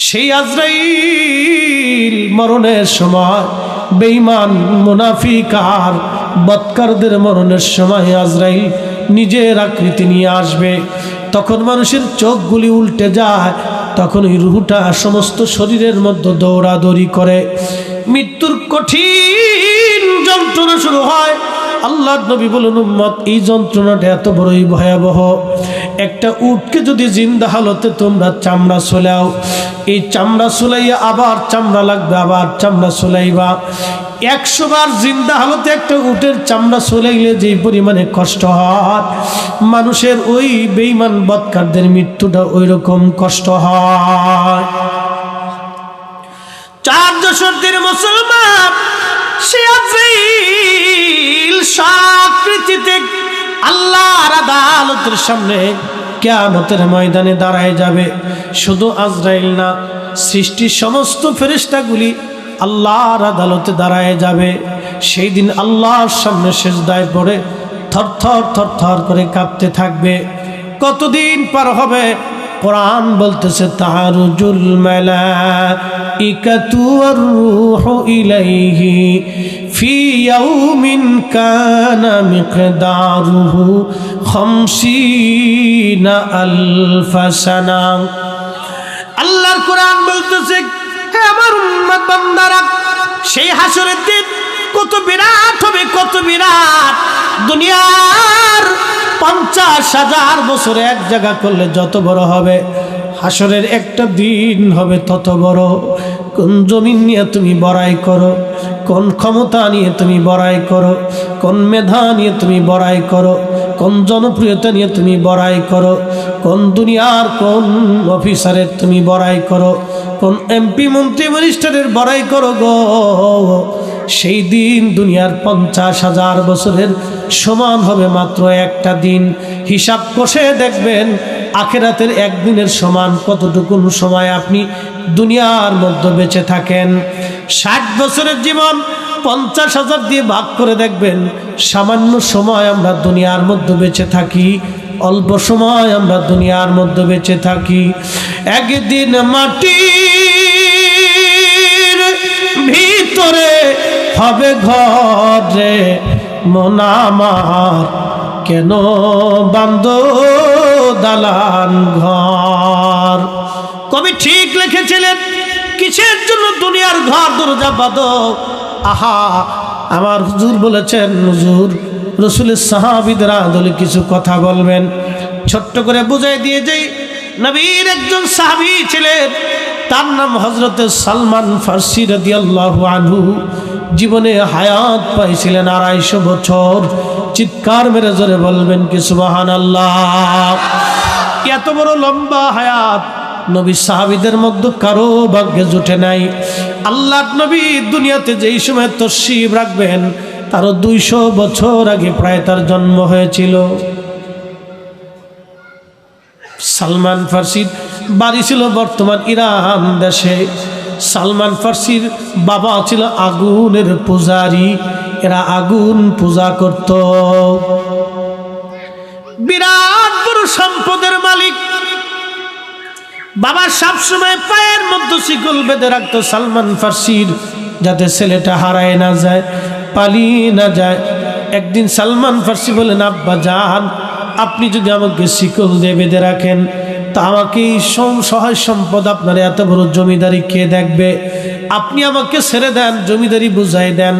সেই আজরাইল মরণের সময় বেঈমান মুনাফিক আর বদকারদের মরণের সময় আজরাইল নিজের আকৃতি নিয়ে আসবে। তখন মানুষের চোখগুলি উল্টে যায়, তখন ওই রুহটা সমস্ত শরীরের মধ্যে দৌড়াদৌড়ি করে, মৃত্যুর কঠিন যন্ত্রণা শুরু হয়। আল্লাহর নবী বলেন, উম্মত, এই যন্ত্রণাটা এত বড়ই ভয়াবহ। একটা উটকে যদি জিন্দা হালতে তোমরা চামড়া সোলাও, এই চামড়া সোলাইয়া আবার চামড়া লাগবে, আবার চামড়া সোলাইবা। 100 বার জিন্দা হালতে একটা উটের চামড়া সোলাইলে যে পরিমাণে কষ্ট হয়, মানুষের ওই বেঈমান বদকারদের মৃত্যুটা ওই রকম কষ্ট হয়। 4 দশকের মুসলমান সে আজরাইল সাকৃতিতে আল্লাহর আদালতের সামনে কিয়ামতের ময়দানে দাঁড়ায় যাবে। শুধু আজরাইল না, সৃষ্টির সমস্ত ফেরেশতাগুলি আল্লাহর আদালতে দাঁড়ায় যাবে। সেই দিন আল্লাহর সামনে সিজদায় পড়ে থরথর থরথর করে কাঁপতে থাকবে। কতদিন পার হবে? কোরআন বলতেছে, তাহারুজুল মালাইকাতু ওয়ার রূহু ইলাইহি ফি ইয়াউমিন কানা মিকদারুহু 50 আলফ সানা। আল্লাহর কোরআন বলতেছে, হে আমার উম্মত বান্দারা, সেই হাসরের দিন কত বিরাট হবে, কত বিরাট। দুনিয়ার 50,000 বছর এক জায়গা করলে যত বড় হবে, হাসরের একটা দিন হবে তত বড়। কোন জমিন নিয়ে তুমি বড়াই করো, কোন ক্ষমতা নিয়ে তুমি বড়াই করো, কোন মেধা নিয়ে তুমি বড়াই করো, কোন জনপ্রিয়তা নিয়ে তুমি বড়াই করো, কোন দুনিয়ার কোন অফিসারের তুমি বড়াই করো, কোন এমপি মন্ত্রী মিনিস্টারের বড়াই করো গো, সেই দিন দুনিয়ার 50,000 বছরের সমান হবে মাত্র একটা দিন। হিসাব কষে দেখবেন আখিরাতের একদিনের সমান কতটুকু সময় আপনি দুনিয়ার মধ্যে বেঁচে থাকেন। 60 বছরের জীবন 50,000 দিয়ে ভাগ করে দেখবেন সামান্য সময় আমরা দুনিয়ার মধ্যে বেঁচে থাকি, অল্প সময় আমরা দুনিয়ার মধ্যে বেঁচে থাকি। একদিন মাটির ভিতরে হবে ঘরে, মন আমার কেন বান্দ দালান ঘর। কবি ঠিক লিখেছিলেন, কিসের জন্য দুনিয়ার ঘর দরজা বাঁধো? আহা, আমার হুজুর বলেছেন, হুজুর রসুলের সাহাবীদের আদলে কিছু কথা বলবেন। ছোট্ট করে বুঝাই দিয়ে যাই, নবীর একজন সাহাবী ছিলেন, তার নাম হযরতে সালমান ফারসি রাদিয়াল্লাহু আনহু। জীবনে হায়াত পাইছিলেন 250 বছর। চিৎকার মেরে জোরে বলবেন কি সুবহানাল্লাহ। এত বড় লম্বা হায়াত নবী সাহাবীদের মধ্যে কারো ভাগ্যে জুটে নাই। আল্লাহর নবী দুনিয়াতে যেই সময় তশরিফ রাখবেন তারও 200 বছর আগে প্রায় তার জন্ম হয়েছিল। সালমান ফারসির বাড়ি ছিল বর্তমান ইরান দেশে। সালমান ফারসির বাবা ছিল আগুনের পূজারী, এরা আগুন পূজা করত। বিরাট বড় সম্পদের মালিক। বাবা সবসময় পায়ের মধ্যে শিকল বেঁধে রাখতো সালমান ফারসির, যাতে ছেলেটা হারায় না যায়, পালিয়ে না যায়। একদিন সালমান ফারসি বলেন, আব্বা জান, আপনি যদি আমাকে শিকল দিয়ে বেঁধে রাখেন তা আমাকে এই সহায় সম্পদ, আপনার এত বড় জমিদারি কে দেখবে? আপনি আমাকে ছেড়ে দেন, জমিদারি বুঝাই দেন।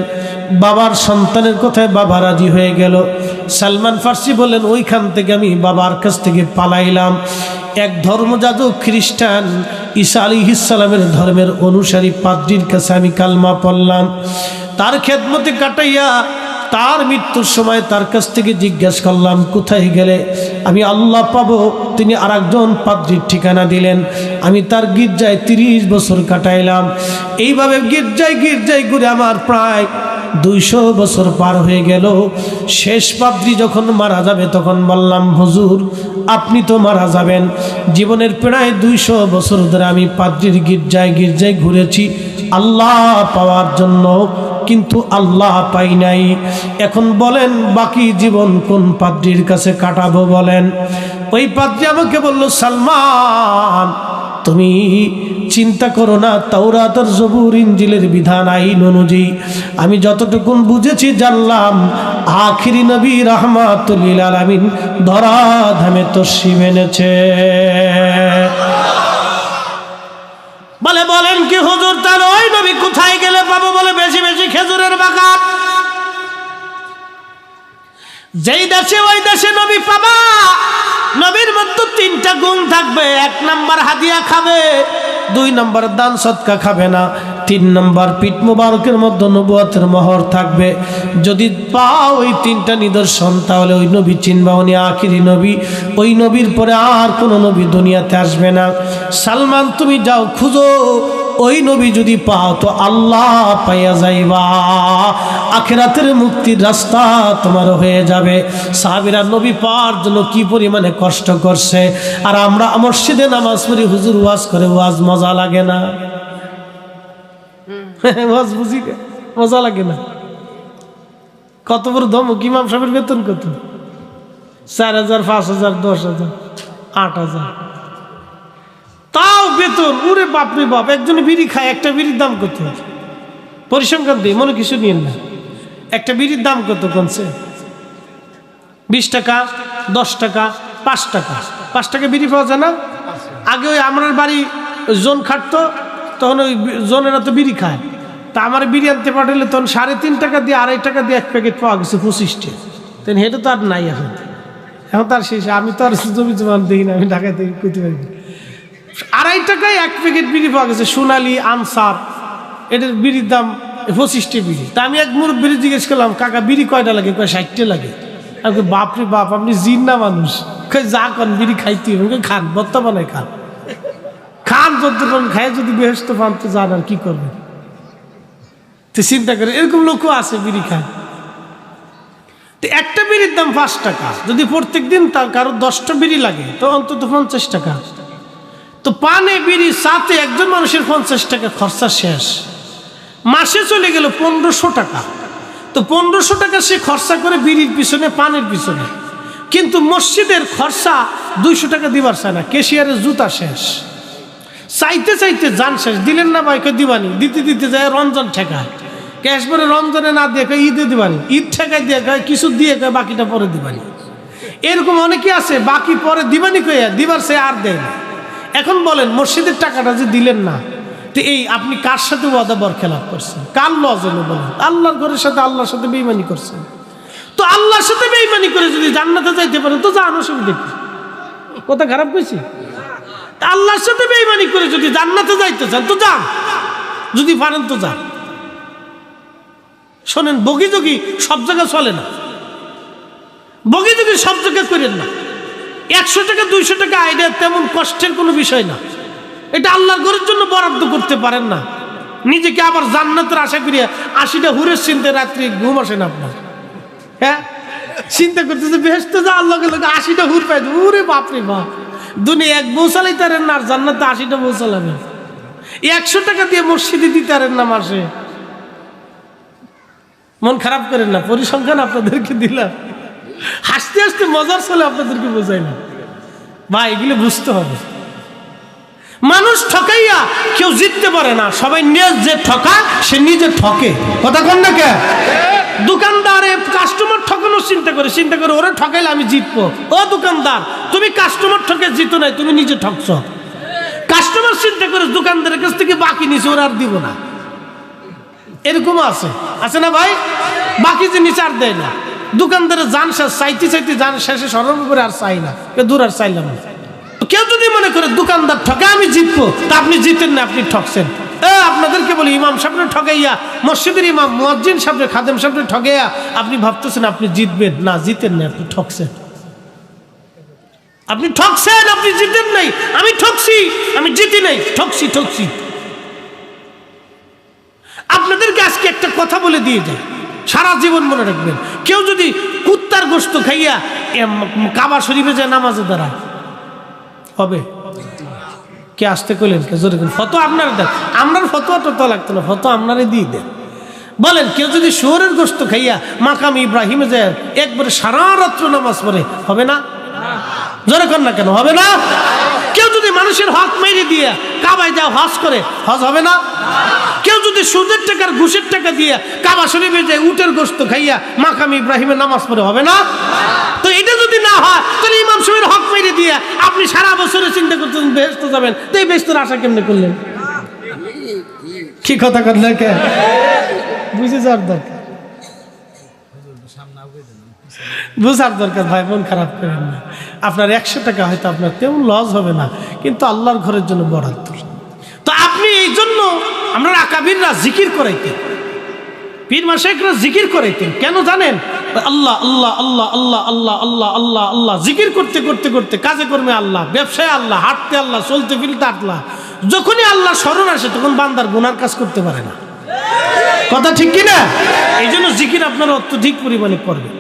বাবার সন্তানের কথায় বাবা রাজি হয়ে গেল। সালমান ফারসি বলেন, ওইখান থেকে আমি বাবার কাছ থেকে পালাইলাম। এক ধর্মযাজক খ্রিস্টান ঈসা আলাইহিস সালামের ধর্মের অনুসারী পাদ্রীর কাছে আমি কালমা পড়লাম। তার খেদমতে কাটাইয়া তার মৃত্যুর সময় তার কাছ থেকে জিজ্ঞাসা করলাম, কোথায় গেলে আমি আল্লাহ পাবো? তিনি আরেকজন পাদ্রীর ঠিকানা দিলেন। আমি তার গির্জায় 30 বছর কাটাইলাম। এইভাবে গির্জায় ঘুরে আমার প্রায় 200 বছর পার হয়ে গেল। শেষ পাদ্রী যখন মারা যাবে তখন বললাম, হুজুর আপনি তো মারা যাবেন। জীবনের প্রায় 200 বছর ধরে আমি পাদ্রীর গির্জায় ঘুরেছি আল্লাহ পাওয়ার জন্য, কিন্তু আল্লাহ পাই নাই। এখন বলেন বাকি জীবন কোন পাদ্রীর কাছে কাটাবো বলেন? ওই পাদ্রী আমাকে বলল, সালমান তুমি চিন্তা করো না, তাওরাত আর জবুর ইনজিলের বিধান আইন অনুযায়ী আমি যতটুকুন বুঝেছি জানলাম, আখিরি নবী রাহমাতুল লিল আলামিন ধরাধামে তশরিফ এনেছে। বলে বলেন কি হুজুর, তাহলে ওই নবী কোথায় গেলে পাবো? বলে বেশি বেশি খেজুরের বাগান। যেই দেশে ওই দেশে নবী পাবা, নবীর মধ্যে 3টা গুণ থাকবে। 1 নাম্বার হাদিয়া খাবে, 2 নাম্বার দান সদকা খাবে না, 3 নাম্বার পিঠ মুবারকের মধ্যে নবুয়তের মোহর থাকবে। যদি পাও ওই 3টা নিদর্শন, তাহলে ওই নবী চিনবা, উনি আখিরি নবী। ওই নবীর পরে আর কোনো নবী দুনিয়াতে আসবে না। সালমান, তুমি যাও খুঁজো, ওই নবী যদি পাও তো আল্লাহ পাইয়া যাইবা, আখিরাতের মুক্তির রাস্তা তোমার হয়ে যাবে। সাহাবীরা নবী পাওয়ার জন্য কি পরিমাণে কষ্ট করছে, আর আমরা মসজিদে নামাজ পড়ি, হুজুর ওয়াজ করে, ওয়াজ মজা লাগে না? ওয়াজ বুঝি মজা লাগে না? কত বড় ধমক! ইমাম সাহেবের বেতন কত? 4,000, 5,000, 10,000, 8,000, তাও বেতন। ওরে বাপরে বাপ! একজনে বিড়ি খায়, একটা বিড়ির দাম কত? পরিসংখ্যান দিই, মনে কিছু নিয়েন না। একটা বিড়ির দাম কত কমছে? 20 টাকা, 10 টাকা, 5 টাকা। 5 টাকা বিড়ি পাওয়া যায় না? আগে ওই আমার বাড়ি জোন খাটতো, তখন ওই জোনেরা তো বিড়ি খায়। তা আমার বিড়ি আনতে পাঠালে তখন 3.5 টাকা দিয়ে, 2.5 টাকা দিয়ে 1 প্যাকেট পাওয়া গেছে 25টা। তেন হেঁটে তো আর নাই এখন। এখন তার শেষ। আমি তো আর জমি জমান দেখি না, আমি ঢাকায় থেকে করতে পারি। 2.5 টাকায় 1 প্যাকেট বিড়ি পাওয়া গেছে, সোনালি আনসার। এটার বিড়ির দাম 25টা বিড়ি। তা আমি এক মুরব্বির জিজ্ঞেস করলাম, কাকা বিড়ি কয়টা লাগে? কয় 60টা লাগে। আমি বাপরে বাপ, আপনি জিন না মানুষ? যা কন বিড়ি খাইতে হবে, খান, বর্তমানে খান, খান যতক্ষণ খায়, যদি বেহেশত পান তো যান, আর কি করবেন? তো চিন্তা করে, এরকম লোকও আছে বিড়ি খায়। তো একটা বিড়ির দাম 5 টাকা। যদি প্রত্যেক দিন তার কারো 10টা বিড়ি লাগে, তো অন্তত 50 টাকা। তো পানে বিড়ি সাথে একজন মানুষের 50 টাকা খরচা শেষ। মাসে চলে গেল 1500 টাকা। তো 1500 টাকা সে খরচা করে বিড়ির পিছনে, পানের পিছনে। কিন্তু মসজিদের খরচা 200 টাকা দিবার চায় না, ক্যাশিয়ারের জুতা শেষ। চাইতে চাইতে যান শেষ। দিলেন না ভাই? দিবানি। দিতে দিতে যায় রমজান ঠেকায়, ক্যাশ পরে রমজানে না দিয়ে ঈদে দিবানি, ঈদ ঠেকায় দিয়ে কিছু দিয়ে বাকিটা পরে দিবানি। এরকম অনেকে আছে, বাকি পরে দিবানি কইয়া দিবার সে আর দেয় না। এখন বলেন, মসজিদের টাকাটা যে দিলেন না, তো এই আপনি কার সাথে ওয়াদা বরখেলাপ করছেন? কার লজ হলো বলেন? আল্লাহর ঘরের সাথে, আল্লাহর সাথে বেঈমানি করছেন। তো আল্লাহর সাথে বেঈমানি করে যদি জান্নাতে যাইতে পারেন তো যান, অসুবিধা কি? কথা খারাপ কইছি? আল্লাহর সাথে বেঈমানি করে যদি জান্নাতে যাইতে চান তো যান, যদি পারেন তো যান। শোনেন, বগিযোগী সব জায়গায় চলে না, বগিযোগী সব জায়গায় করেন না। 100 টাকা 200 টাকা আইডিয়া তেমন কষ্টের কোনো বিষয় না। এটা আল্লাহর ঘরের জন্য বরাদ্দ করতে পারেন না, নিজেকে আবার জান্নাতের আশা করিয়া 80টা হুরের চিন্তা রাত্রি ঘুম আসে না আপনার। হ্যাঁ, চিন্তা করতেছে বেহেশতে যা, আল্লাহকে লোক 80টা হুর পাই। উরে বাপরে বাপ! দুনিয়া এক বউ চালাইতে পারেন না, আর জান্নাতে 80টা বউ চালাবেন। 100 টাকা দিয়ে মসজিদে দিতে পারেন না মাসে। মন খারাপ করেন না, পরিসংখ্যান আপনাদেরকে দিলাম, হাসতে হাসতে মজার চলে আপনাদেরকে বোঝাই না ভাই, এগুলো বুঝতে হবে। মানুষ ঠকাইয়া কেউ জিততে পারে না, সবাই যে ঠকা সে নিজে ঠকে। কথা কন না কে? দোকানদারে কাস্টমার ঠকানোর চিন্তা করে ওরা ঠকাইলে আমি জিতবো। ও দোকানদার, তুমি কাস্টমার ঠকে জিতো নাই, তুমি নিজে ঠকছ। কাস্টমার চিন্তা করে দোকানদারের কাছ থেকে বাকি নিচে ওরা আর দিব না। এরকম আছে না ভাই? বাকি জিনিস আর দেয় না। দোকানদারে যান শেষ, চাইতে চাইতে যান শেষে সরম করে আর চাই না, দূর আর চাইলাম না। কেউ যদি মনে করে দোকানদার ঠকে আমি জিতবো, তা আপনি জিতেন না, আপনি ঠকছেন। আপনাদেরকে বলি, ইমাম সাহেবের ঠকাইয়া, মসজিদের ইমাম মুয়াজ্জিন সাহেবের, খাদেম সাহেবের ঠকাইয়া আপনি ভাবতেছেন আপনি জিতবেন না, জিতেন না, আপনি ঠকছেন। আপনি ঠকছেন, আপনি জিতেন নাই। আমি ঠকছি, আমি জিতি নাই, ঠকছি। আপনাদেরকে আজকে একটা কথা বলে দিয়ে যায়, সারা জীবন মনে রাখবেন। কেউ যদি কুত্তার গোশত খাইয়া কাবা শরীফে যায় নামাজে দাঁড়ায়, হবে? কে আসতে কইলেন? কে জোরে? ফটো আপনারা দেন, আমরার ফতোয়া টতো লাগতো না, ফটো আপনারে দিয়ে দেন। বলেন, কেউ যদি শুয়োরের গোশত খাইয়া মাকাম ইব্রাহিমে যায় একবারে সারা রাত্র নামাজ পড়ে, হবে না? জোরে কর না কেন, হবে না? কেউ যদি মানুষের হক মেরে দিয়ে কাবায় যাও হজ করে, হজ হবে না? কেউ যদি সুদের টাকার ঘুষের টাকা দিয়ে কাবা শরীফে যায় উটের গোশত খাইয়া মাকাম ইব্রাহিমের নামাজ পড়ে, হবে না? তো এটা যদি না হয় তাহলে ইমাম সাহেবের হক মেরে দিয়ে আপনি সারা বছরে চিন্তা করতেন বেহেশতে যাবেন, তো এই বেহেশতের আশা কেমনে করলেন? কি কথা করলেন? কে বুঝে যাওয়ার দরকার, বুঝার দরকার ভাই, মন খারাপ করেন না। আপনার 100 টাকা হয়তো আপনার তেমন লস হবে না, কিন্তু আল্লাহর ঘরের জন্য বরাদ্দ। তো আপনি এই জন্য আমরা আকাবিররা জিকির করাইতেন, পীর মাশায়েখরা জিকির করাইতেন। কেন জানেন? আল্লাহ আল্লাহ আল্লাহ আল্লাহ আল্লাহ আল্লাহ আল্লাহ আল্লাহ জিকির করতে করতে করতে কাজে কর্মে আল্লাহ, ব্যবসায় আল্লাহ, হাঁটতে আল্লাহ, চলতে ফিরতে আল্লাহ। যখনই আল্লাহ স্মরণ আসে তখন বান্দার গুনার কাজ করতে পারে না। কথা ঠিক কিনা? এই জন্য জিকির আপনারা অত্যধিক পরিমাণে করবেন।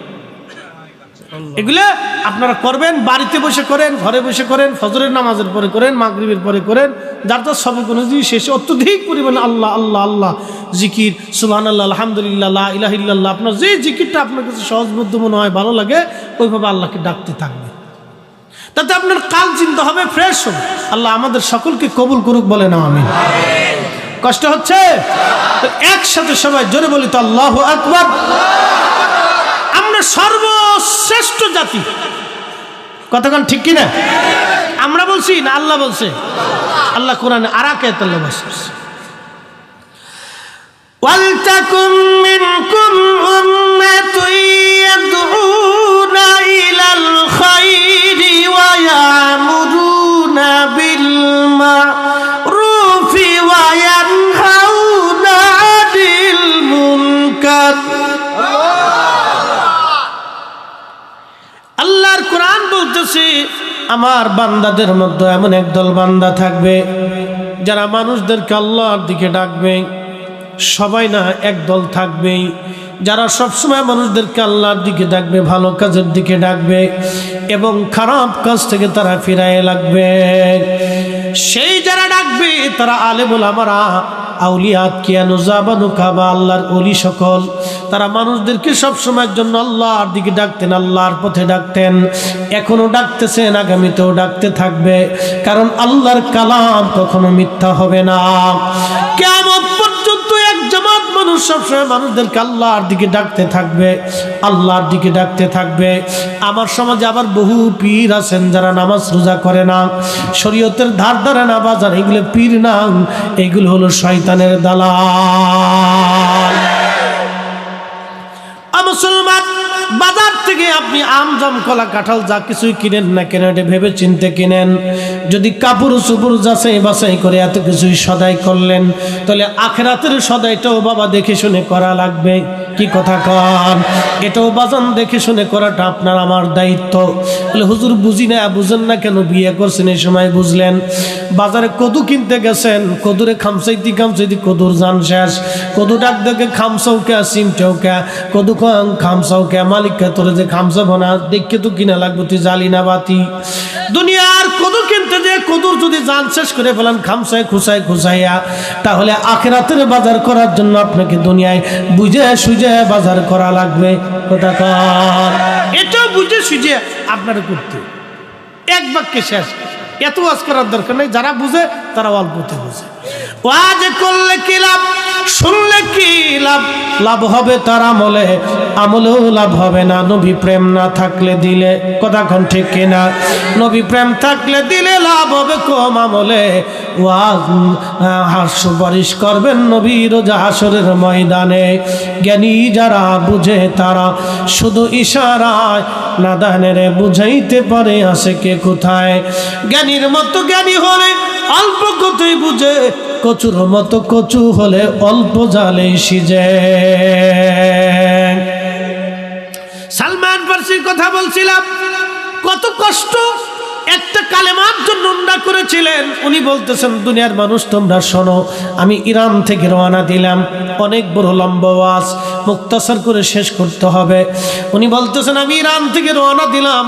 এগুলো আপনারা করবেন, বাড়িতে বসে করেন, ঘরে বসে করেন, ফজরের নামাজের পরে করেন, মাগরিবের পরে করেন, যার তার সবে কোনো জিনিস শেষে অত্যধিক পরিমাণে আল্লাহ আল্লাহ আল্লাহ জিকির, সুবহানাল্লাহ, আলহামদুলিল্লাহ, লা ইলাহা ইল্লাল্লাহ, আপনার যে জিকিরটা আপনার কাছে সহজবোধ্য মনে হয়, ভালো লাগে, ওইভাবে আল্লাহকে ডাকতে থাকবে। তাতে আপনার কাল চিন্তা হবে, ফ্রেশ হবে। আল্লাহ আমাদের সকলকে কবুল করুক, বলে না আমিন। কষ্ট হচ্ছে? একসাথে সবাই জোরে বলি তো আল্লাহু আকবার। আমরা সর্বশ্রেষ্ঠ জাতি, কতক্ষণ ঠিক কিনা? আমরা বলছি না আল্লাহ বলছে? আল্লাহ কোরআনে আরাকে আল্লাহ বলছে, ওয়ালতাকুম মিনকুম উম্মাতুন ইয়াদউনা ইলাল খায়রি ওয়া ইয়ামুরুনা বিল মা'রুফি ওয়া ইয়ানহাউনা আনিল মুনকার। আল্লাহর কোরআন বলতেছে আমার বান্দাদের মধ্যে এমন একদল বান্দা থাকবে যারা মানুষদেরকে আল্লাহর দিকে ডাকবে। সবাই না, একদল থাকবেই যারা সবসময় মানুষদেরকে আল্লাহর দিকে ডাকবে, ভালো কাজের দিকে ডাকবে এবং খারাপ কাজ থেকে তারা ফিরায় লাগবে। সেই যারা ডাকবে তারা আলেমুল আমারা, আউলিয়াত কিয়ানু জাবানু কাবা, আল্লাহর ওলি সকল। তারা মানুষদেরকে সবসময়ের জন্য আল্লাহর দিকে ডাকতেন, আল্লাহর পথে ডাকতেন, এখনো ডাকতেছেন, আগামীতেও ডাকতে থাকবে। কারণ আল্লাহর কালাম কখনো মিথ্যা হবে না। কিয়ামত পর্যন্ত এক জামাত মানুষ সবসময় মানুষদেরকে আল্লাহর দিকে ডাকতে থাকবে, আল্লাহর দিকে ডাকতে থাকবে। আমার সমাজে আবার বহু পীর আছেন যারা নামাজ রোজা করে না, শরীয়তের ধার ধারে না, বাজার, এগুলো পীর না, এগুলো হলো শয়তানের দালাল। মুসলমান, বাজার থেকে আপনি আম, জাম, কলা, কাঁঠাল যা কিছুই কিনেন না কেন, এটা ভেবে চিনতে কিনেন। যদি কাপড় চুপড় যাচাই বাছাই করে এত কিছুই সদাই করলেন, তাহলে আখিরাতের সদাইটাও বাবা দেখে শুনে করা লাগবে। কি কথা কন? এটাও বাজান দেখে শুনে করাটা আপনার আমার দায়িত্ব। বলে হুজুর বুঝি না, বুঝেন না কেন? বিয়ে করছেন এই সময় বুঝলেন। বাজারে কদু কিনতে গেছেন, কদুরে খামসাইতে খামসাইতে কদুর জান শেষ। কদু ডাক দেখে খামসাও কে, সিমটাও কে, কদু খামসাও কে, মালিককে তোরে যে খামসাবো না দেখে তো কিনা লাগবে, তুই জালি না বাতি। দুনিয়ার কদু কিনতে যে কদুর যদি জান শেষ করে ফেলেন খামসায় খুসাই খুসাইয়া, তাহলে আখিরাতের বাজার করার জন্য আপনাকে দুনিয়ায় বুঝে সুঝে বাজার করা লাগবে। কথা কর, এটাও বুঝে সুঝে আপনারা করতে। এক বাক্যে শেষ, এত ওয়াজ করার দরকার নেই। যারা বুঝে তারা অল্পতে বুঝে। ওয়াজ করলে কি লাভ, শুনলে কি লাভ? লাভ হবে তার আমলে, আমলেও লাভ হবে না নবী প্রেম না থাকলে দিলে। কথা কোন ঠিক কিনা? নবী প্রেম থাকলে দিলে লাভ হবে কম, আমলে ওয়াজ সুপারিশ করবেন নবী রোজা হাসরের ময়দানে। জ্ঞানী যারা বুঝে তারা শুধু ইশারায় নাদানের বুঝাইতে পারে আসে কে কোথায়। জ্ঞানীর মতো জ্ঞানী হলে অল্প কতই বুঝে, কচুর মতো কচু হলে অল্প জালে সিজে। সালমান ফার্সির কথা বলছিলাম, কত কষ্ট একটা কালেমার জন্য উন্ডা করেছিলেন। উনি বলতেছেন দুনিয়ার মানুষ তোমরা শোনো, আমি ইরান থেকে রওনা দিলাম, অনেক বড় লম্বা ওয়াজ, মুক্তাসার করে শেষ করতে হবে। উনি বলতেছেন আমি ইরান থেকে রওনা দিলাম,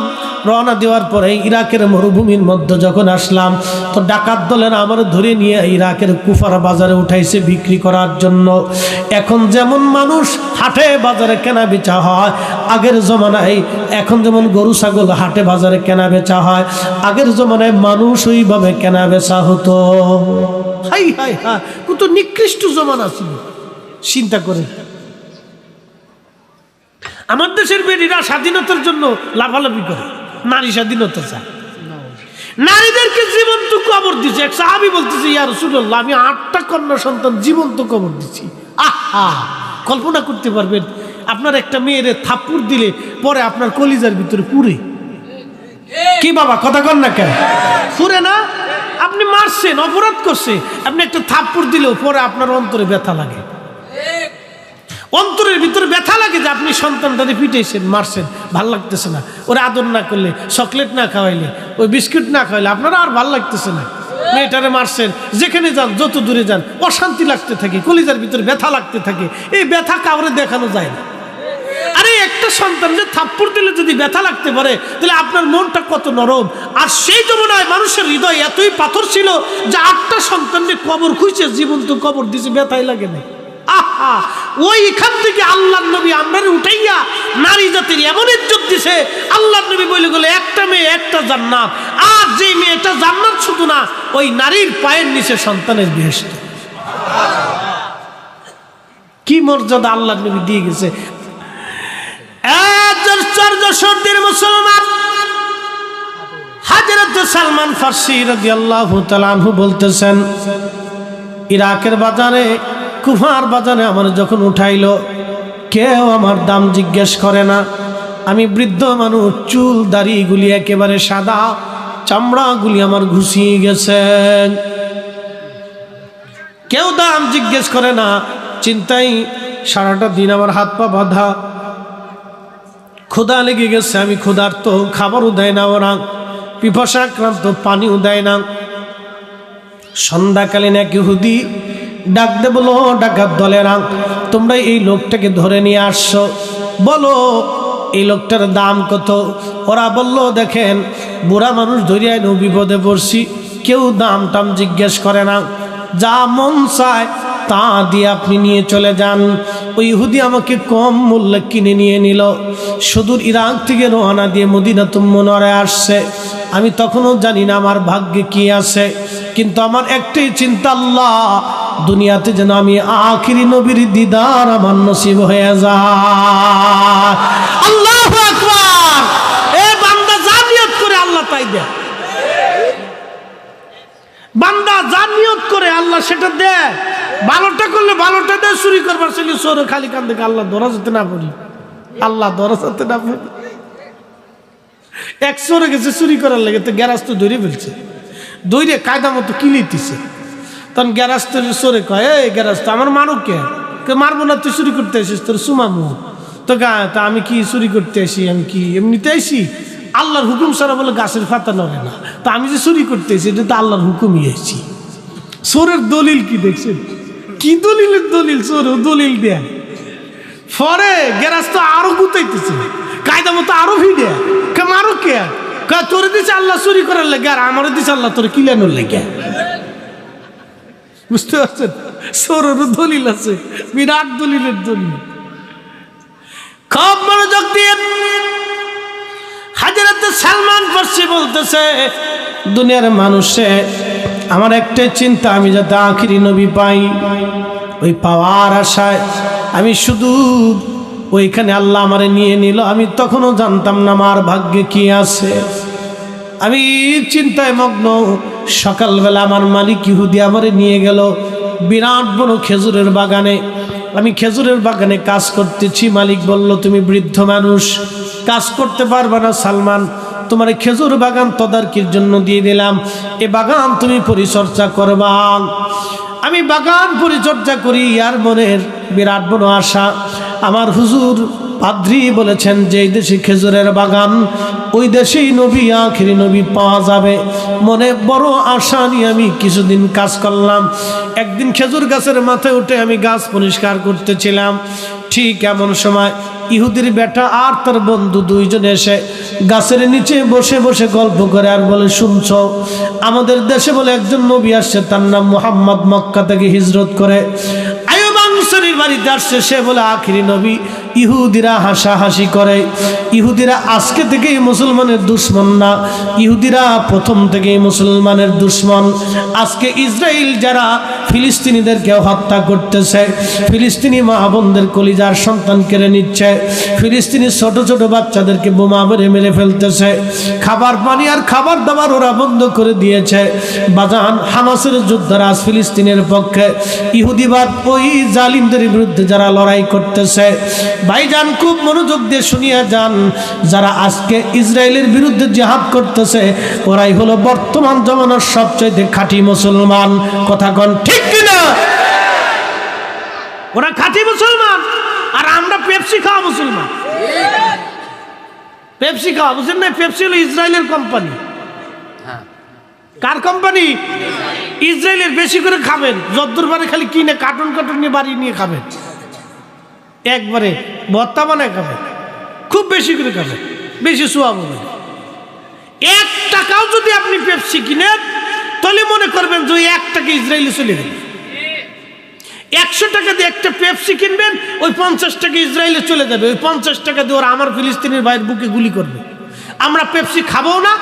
রওনা দেওয়ার পরে ইরাকের মরুভূমির মধ্যে যখন আসলাম তো ডাকাত দলের আমার ধরে নিয়ে ইরাকের কুফার বাজারে উঠাইছে বিক্রি করার জন্য। এখন যেমন মানুষ হাটে বাজারে কেনা বেচা হয় আগের জমানায়, এখন যেমন গরু ছাগল হাটে বাজারে কেনা বেচা হয়, আগের জমানায় মানুষ ওইভাবে কেনা বেচা হতো। হাই হাই হাই, কত নিকৃষ্ট জমানা ছিল চিন্তা করে। আমার দেশের বেটিরা স্বাধীনতার জন্য লাফালাফি করে, নারী স্বাধীনতা চায়, নারীদেরকে জীবন্ত কবর দিচ্ছে। এক সাহাবী বলতেছে ইয়া রাসূলুল্লাহ আমি 8টা কন্যা সন্তান জীবন্ত কবর দিচ্ছি। আহা, কল্পনা করতে পারবেন আপনার একটা মেয়ের থাপ্পড় দিলে পরে আপনার কলিজার ভিতরে পুরে কি বাবা, কথা কন না কেন? পুরে না? আপনি মারছেন, অপরাধ করছে, আপনি একটা থাপ্পড় দিলেও পরে আপনার অন্তরে ব্যথা লাগে, অন্তরের ভিতরে ব্যথা লাগে যে আপনি সন্তানটাকে পিটাইছেন, মারছেন, ভাল লাগতেছে না, ওরা আদর না করলে, চকলেট না খাওয়াইলে, ওই বিস্কুট না খাওয়াইলে আপনার আর ভাল লাগতেছে না। মেয়েটারে মারছেন, যেখানে যান যত দূরে যান অশান্তি লাগতে থাকে, কলিজার ভিতরে ব্যথা লাগতে থাকে। এই ব্যথা কাউরে দেখানো যায় না। আরে একটা সন্তানকে থাপ্পড় দিলে যদি ব্যথা লাগতে পারে তাহলে আপনার মনটা কত নরম। আর সেই জমানায় মানুষের হৃদয় এতই পাথর ছিল যে 8টা সন্তানকে কবর খুঁজছে, জীবন্ত কবর দিছে, ব্যথাই লাগে না। আহা, ওইখান থেকে আল্লাহর নবী আমরারে উঠাইয়া নারী জাতির এমন ইজ্জত দিছে। আল্লাহর নবী বলে গেল একটা মেয়ে একটা জান্নাত। আর যে মেয়েটা জান্নাত শুধু না, ওই নারীর পায়ের নিচে সন্তানের বেহেশত। কি মর্যাদা আল্লাহর নবী দিয়ে গেছে। মুসলমান হযরত সালমান ফারসি রাদিয়াল্লাহু তাআলা আনহু বলতেছেন ইরাকের বাজারে, কুফার বাজারে আমার যখন উঠাইলো কেউ আমার দাম জিজ্ঞেস করে না। আমি বৃদ্ধ মানুষ, চুল দাড়িগুলি একেবারে সাদা, চামড়াগুলি আমার ঘুষিয়ে গেছে, কেউ দাম জিজ্ঞেস করে না। চিন্তাই সারাটা দিন আমার হাত পা বাঁধা, ক্ষুধা লেগে গেছে, আমি ক্ষুধার্ত, খাবারও দেয় না ওরা, পিপাসাক্রান্ত, পানিও দেয় না। সন্ধ্যাকালীন এক ইহুদি ডাক দে বলো, ডাকাত দলেরা তোমরা এই লোকটাকে ধরে নিয়ে আসছো, বলো এই লোকটার দাম কত? ওরা বলল দেখেন বুড়া মানুষ ধরিয়া এনে বিপদে পড়ছি, কেউ দাম টাম জিজ্ঞেস করে না, যা মন চায় তা দিয়ে আপনি নিয়ে চলে যান। ওই ইহুদি আমাকে কম মূল্যে কিনে নিয়ে নিল, সুদূর ইরাক থেকে রওনা দিয়ে মদিনাতুল মুনাওয়ারায় আসছে। আমি তখনও জানি না আমার ভাগ্যে কি আছে, কিন্তু আমার একটাই চিন্তা, আল্লাহ দুনিয়াতে যেন আমি আখিরি নবীর দিদার আমার নসিব হয়ে যায়। আল্লাহু আকবার। এ বান্দা যা নিয়ত করে আল্লাহ তাই দেয়, বান্দা যা নিয়ত করে আল্লাহ সেটা দেয়। ভালোটা করলে ভালোটা দেয়, চুরি করবার ছেলে চোর খালি কান দেখে আল্লাহ ধরা যেতে না পড়ি, আল্লাহ ধরা যেতে না পড়ি। এক চোরে গেছে চুরি করার লেগে, তো গ্যারাজ তো ধরে ফেলছে, দৌড়ে কায়দা মতো কিলিতেছে। তখন গ্যারাজ তো চোরে কয়, এই গ্যারাজ তো আমার মারো কে? মারবো না, তুই চুরি করতে আসিস, তোর সুমামু তো তা আমি কি চুরি করতে আসি? আমি কি এমনিতে আসি? আল্লাহর হুকুম ছাড়া বলে গাছের পাতা নড়ে না। তো আমি যে চুরি করতে আসি এটা তো আল্লাহর হুকুমই আসছি। চোরের দলিল কি দেখছেন? কি দলিলের দলিল? চোর দলিল দেয়, পরে গ্যারাজ তো আরো গুতাইতেছে, কায়দা মতো আরো ভিড়ে মারো কে? তোরে দিচ্ছে আল্লাহ চুরি করার লেগে, আর আমারও দিচ্ছে আল্লাহ তোরে কিলানোর লেগে। বুঝতে পারছেন? চোরেরও দলিল আছে, বিরাট দলিলের দলিল। খুব মনোযোগ দিয়ে হযরত সালমান ফারসি বলতেছে দুনিয়ার মানুষে আমার একটাই চিন্তা, আমি যাতে আখিরি নবী পাই। ওই পাওয়ার আশায় আমি শুধু ওইখানে আল্লাহ আমারে নিয়ে নিল, আমি তখনও জানতাম না আমার ভাগ্যে কি আছে। আমি চিন্তায় মগ্ন। সকালবেলা আমার মালিক ইহুদি আমারে নিয়ে গেল বিরাট বড় খেজুরের বাগানে। আমি খেজুরের বাগানে কাজ করতেছি। মালিক বলল, তুমি বৃদ্ধ মানুষ, কাজ করতে পারবে না সালমান, তোমার খেজুর বাগান তদারকির জন্য দিয়ে দিলাম, এ বাগান তুমি পরিচর্যা করবা। আমি বাগান পরিচর্যা করি, আর মনের বিরাট বড় আশা। আমার হুজুর পাদ্রী বলেছেন যে এই দেশে খেজুরের বাগান, ওই দেশেই নবী আখিরি নবী পাওয়া যাবে। মনে বড় আশা নিয়ে আমি কিছুদিন কাজ করলাম। একদিন খেজুর গাছের মাথায় উঠে আমি গাছ পরিষ্কার করতেছিলাম, ঠিক এমন সময় ইহুদির বেটা আর তার বন্ধু দুইজন এসে গাছের নিচে বসে বসে গল্প করে আর বলে, শুনছো আমাদের দেশে বলে একজন নবী আসছে, তার নাম মুহাম্মদ, মক্কা থেকে হিজরত করে আইয়ুব আনসারীর বাড়িতে আসছে, সে বলে আখিরি নবী। ইহুদিরা হাসাহাসি করে। ইহুদিরা আজকে থেকেই মুসলমানের দুশ্মন না, ইহুদিরা প্রথম থেকেই মুসলমানের দুশ্মন। আজকে ইসরায়েল যারা ফিলিস্তিনিদেরকে হত্যা করতেছে, ফিলিস্তিনি মা বোনদের কলিজার সন্তান কেড়ে নিচ্ছে, ফিলিস্তিনি ছোট ছোট বাচ্চাদেরকে বোমা মেরে মেরে ফেলতেছে, খাবার পানি আর খাবার দাবার ওরা বন্ধ করে দিয়েছে। বাজান, হামাসের যোদ্ধারা আজ ফিলিস্তিনের পক্ষে, ইহুদিবাদ ওই জালিমদের বিরুদ্ধে যারা লড়াই করতেছে, ভাইজান খুব মনোযোগ দিয়ে শুনিয়া যান, যারা আজকে ইসরায়েলের বিরুদ্ধে জিহাদ করতেছে ওরাই হলো বর্তমান জমানার সবচেয়ে খাঁটি মুসলমান। কথা কোন ঠিক কিনা? ওরা খাঁটি মুসলমান, আর আমরা পেপসি খাওয়া মুসলমান। পেপসি খাওয়া, বুঝলেন না? পেপসি হলো ইসরায়েলের কোম্পানি। কার কোম্পানি? ইসরায়েলের। বেশি করে খাবেন, যদ্দুর বারে খালি কিনে কার্টুন কার্টুন নিয়ে বাড়ি নিয়ে খাবেন, একবারে ভর্তা বানায় খাবেন, খুব বেশি করে খাবেন, বেশি সোয়াব হবে। 1 টাকাও যদি আপনি পেপসি কিনেন তাহলে মনে করবেন যে 1 টাকা ইসরায়েলে চলে গেল। 100 টাকা দিয়ে একটা পেপসি কিনবেন, ওই 50 টাকা ইসরায়েলে চলে যাবে। ওই 50 টাকা দিয়ে ওরা আমার ফিলিস্তিনের ভাইয়ের বুকে গুলি করবে। আমরা পেপসি খাবো না,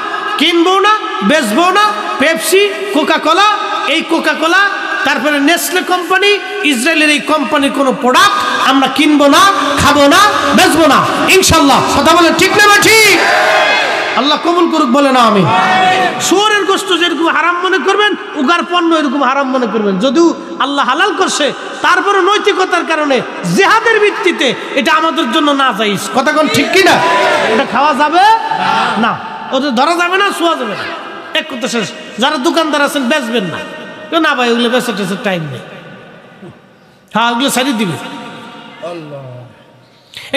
কিনবো না, বেচবো না। পেপসি, কোকা কোলা, এই কোকা কোলা, তারপরে নেসলে কোম্পানি, ইসরায়েলের এই কোম্পানির কোনো প্রোডাক্ট আমরা কিনবো না, খাবো না, বেচবো না ইনশাল্লাহ। কথা বলে ঠিক না? ঠিক। আল্লাহ কবুল করুক, বলে না আমি। শুয়োরের গোশত যেরকম হারাম মনে করবেন, উগার পণ্য এরকম হারাম মনে করবেন। যদিও আল্লাহ হালাল করছে, তারপরে নৈতিকতার কারণে জিহাদের ভিত্তিতে এটা আমাদের জন্য না জায়েজ। কথা কোন ঠিক কিনা? এটা খাওয়া যাবে না, ওদের ধরা যাবে না, শোয়া যাবে না। এক কথা শেষ। যারা দোকানদার আছেন বেচবেন না, না ভাই ওগুলো বেচা টেচার টাইম নেই, হ্যাঁ ওগুলো ছাড়িয়ে দিবে।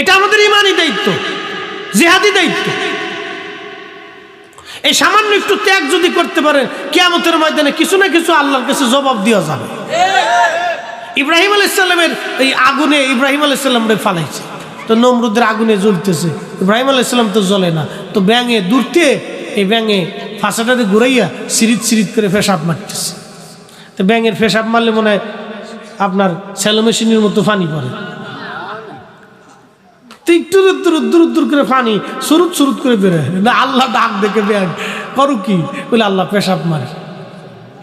এটা আমাদের ইমানি দায়িত্ব, জিহাদি দায়িত্ব। এই সামান্য একটু ত্যাগ যদি করতে পারে, কিয়ামতের ময়দানে কিছু না কিছু আল্লাহর কাছে জবাব দেওয়া যাবে। ইব্রাহিম আলাইহিস সালামের এই আগুনে ইব্রাহিম আলাইহিস সালামরে ফালাইছে, তো নমরুদের আগুনে জ্বলতেছে, ইব্রাহিম আলাইহিস সালাম তো জ্বলে না, তো ব্যাঙে দূরতে এই ব্যাঙে ফাঁসাটাতে ঘুরাইয়া সিরিত সিরিত করে পেশাব মারতেছে। তো ব্যাঙের পেশাব মারলে মনে হয় আপনার স্যালো মেশিনের মতো পানি পড়ে, একটু দূর দূর করে পানি সুরুত সুরুত করে বেরোয় না। আল্লাহ ডাক দেখে ব্যাগ করো কি বলে, আল্লাহ পেশাব মারে।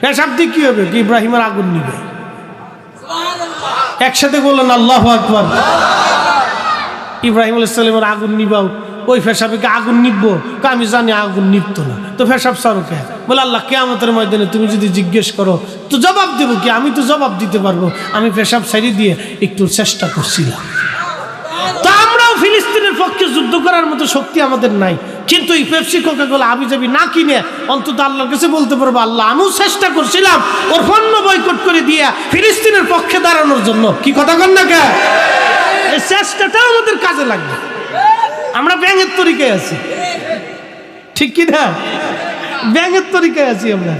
পেশাব দিয়ে কি হবে? কি ইব্রাহিমের আগুন নিবে। একসাথে বললেন আল্লাহু আকবার। ইব্রাহিম আলাইহিস সালামের আগুন নিবাও, ওই পেশাবে কি আগুন নিববো? আমি জানি আগুন নিবত না, তো পেশাব সারো কে? বলে আল্লাহ কিয়ামতের ময়দানে তুমি যদি জিজ্ঞেস করো তো জবাব দেবো কি? আমি তো জবাব দিতে পারবো, আমি পেশাব ছাড়িয়ে দিয়ে একটু চেষ্টা করছিলাম। তো আমরাও ফিলিস্তিনের পক্ষে যুদ্ধ করার মতো শক্তি আমাদের নাই, কিন্তু এই পেপসি কোকা কোলা আবি যাবি না কিনে অন্তত আল্লাহর কাছে বলতে পারবো, আল্লাহ আমিও চেষ্টা করছিলাম ওর পণ্য বয়কট করে দিয়া ফিলিস্তিনের পক্ষে দাঁড়ানোর জন্য। কি কথা কন না কে? এই চেষ্টাটাও আমাদের কাজে লাগবে। আমরা ব্যাঙের তরিকায় আছি, ঠিক কি না? ব্যাঙের তরিকায় আছি, আমরা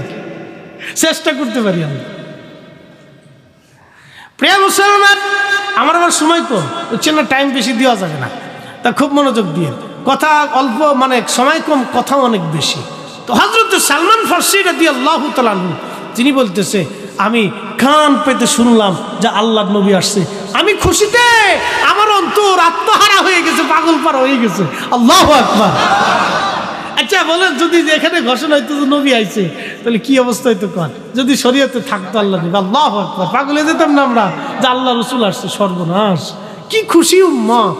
চেষ্টা করতে পারি। আমরা প্রিয় মুসলমান, আমার আবার সময় কম, বুঝছেন না, টাইম বেশি দেওয়া যাবে না, তা খুব মনোযোগ দিয়ে। কথা অল্প, মানে সময় কম, কথা অনেক বেশি। তো হযরত সালমান ফারসি রাদিয়াল্লাহু তাআলা আনহু তিনি বলতেছে, আমি কান পেতে শুনলাম যে আল্লাহর নবী আসছে, আমি খুশিতে আমার অন্তর আত্মহারা হয়ে গেছে, পাগল পারা হয়ে গেছে। আল্লাহু আকবার। আচ্ছা বলেন, যদি এখানে ঘোষণা হইতো যে নবী আইছে, তাহলে কি অবস্থা হইতো? কন যদি শরীয়তে থাকতো আল্লাহ নবী, আল্লাহু আকবার, পাগল হয়ে যেতাম না আমরা যে আল্লাহ রাসূল আসছে। সর্বনাশ, কি খুশি উম্মত।